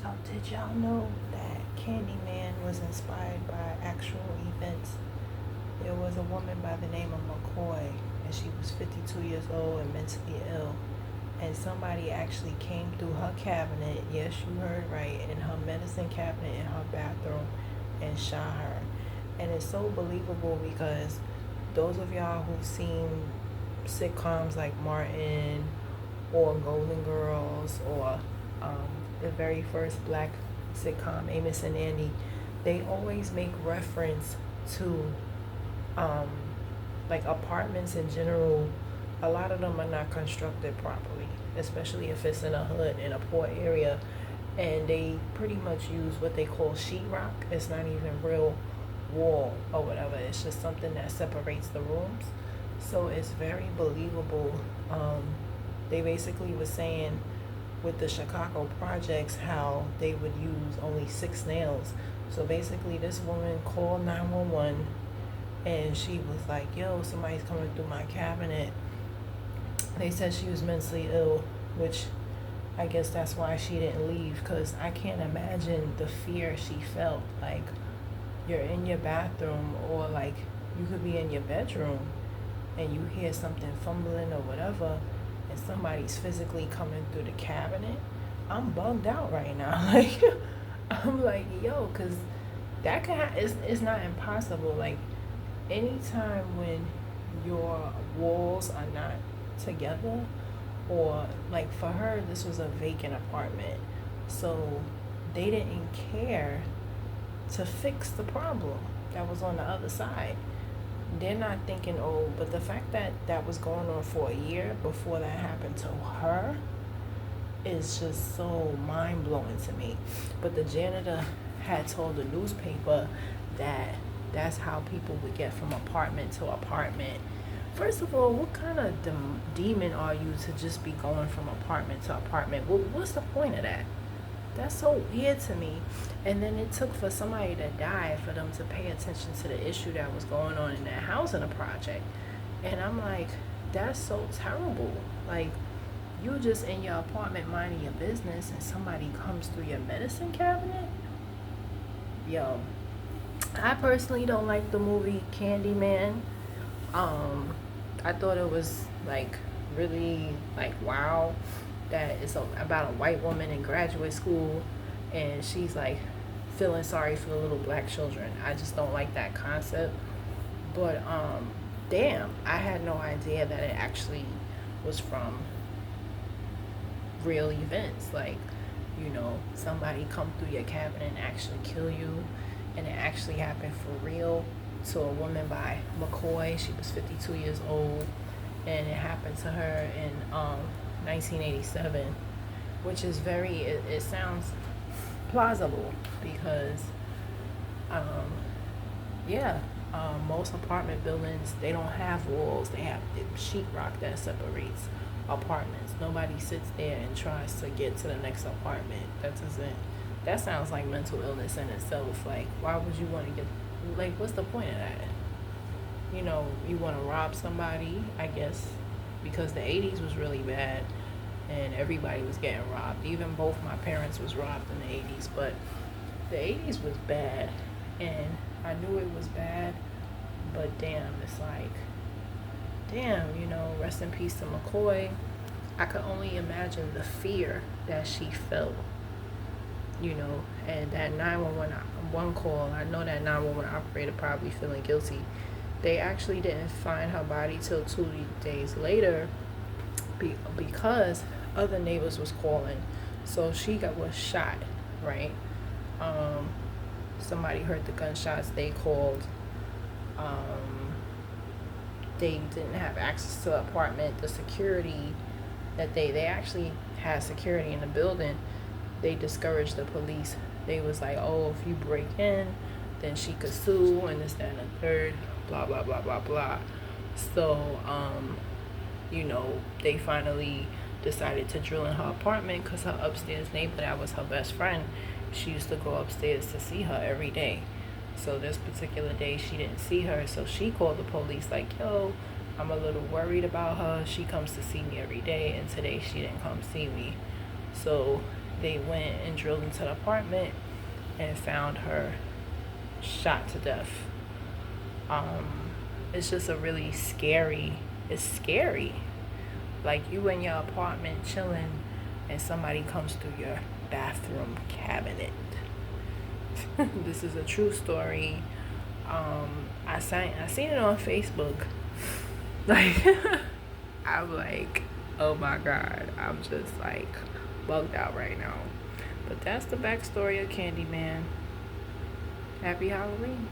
So did y'all know that Candyman was inspired by actual events? There was a woman by the name of McCoy, and she was 52 years old and mentally ill. And somebody actually came through her cabinet, yes, you heard right, in her medicine cabinet in her bathroom and shot her. And it's so believable because those of y'all who've seen sitcoms like Martin or Golden Girls or um, the very first black sitcom, Amos and Andy, they always make reference to um, like apartments in general. A lot of them are not constructed properly, especially if it's in a hood in a poor area, and they pretty much use what they call sheetrock. It's not even real wall or whatever. It's just something that separates the rooms. So it's very believable. They basically were saying with the Chicago projects how they would use only 6 nails. So basically, this woman called 911 and she was like, yo, somebody's coming through my cabinet. They said she was mentally ill, which I guess that's why she didn't leave, because I can't imagine the fear she felt. Like, you're in your bathroom, or like you could be in your bedroom and you hear something fumbling or whatever, and somebody's physically coming through the cabinet. I'm bugged out right now. Like, I'm like, yo, because that it's not impossible. Like, anytime when your walls are not together, or like for her, this was a vacant apartment, so they didn't care to fix the problem that was on the other side. They're not thinking, oh, but the fact that that was going on for a year before that happened to her is just so mind blowing to me. But the janitor had told the newspaper that that's how people would get from apartment to apartment. First of all, what kind of demon are you to just be going from apartment to apartment? What's the point of that? That's so weird to me. And then it took for somebody to die for them to pay attention to the issue that was going on in that housing project. And I'm like, that's so terrible. Like, you just in your apartment minding your business and somebody comes through your medicine cabinet? Yo, I personally don't like the movie Candyman. I thought it was like really like wow that it's about a white woman in graduate school and she's like feeling sorry for the little black children. I just don't like that concept. But damn, I had no idea that it actually was from real events. Like, somebody come through your cabinet and actually kill you, and it actually happened for real to a woman by McCoy. She was 52 years old, and it happened to her in 1987, which is it sounds plausible because, um, yeah, most apartment buildings, they don't have walls. They have sheetrock that separates apartments. Nobody sits there and tries to get to the next apartment. That sounds like mental illness in itself. Like, why would you want to get, like, what's the point of that? You want to rob somebody, I guess, because the 80s was really bad and everybody was getting robbed. Even both my parents was robbed in the 80s, but the 80s was bad and I knew it was bad, but damn, it's like, damn, rest in peace to McCoy. I could only imagine the fear that she felt, and that 911 call. I know that 911 operator probably feeling guilty. They actually didn't find her body till 2 days later because other neighbors was calling. So she was shot, right? Somebody heard the gunshots. They called. They didn't have access to the apartment. The security that they actually had security in the building. They discouraged the police. They was like, oh, if you break in, then she could sue and this, that, and the third, blah, blah, blah, blah, blah. So, they finally decided to drill in her apartment because her upstairs neighbor, that was her best friend, she used to go upstairs to see her every day. So this particular day, she didn't see her, so she called the police like, yo, I'm a little worried about her. She comes to see me every day, and today she didn't come see me. So They went and drilled into the apartment and found her shot to death. It's just a really scary. It's scary. Like you in your apartment chilling, and somebody comes through your bathroom cabinet. This is a true story. I seen it on Facebook. Like I'm like, oh my god, I'm just like bugged out right now. But that's the backstory of Candyman. Happy Halloween.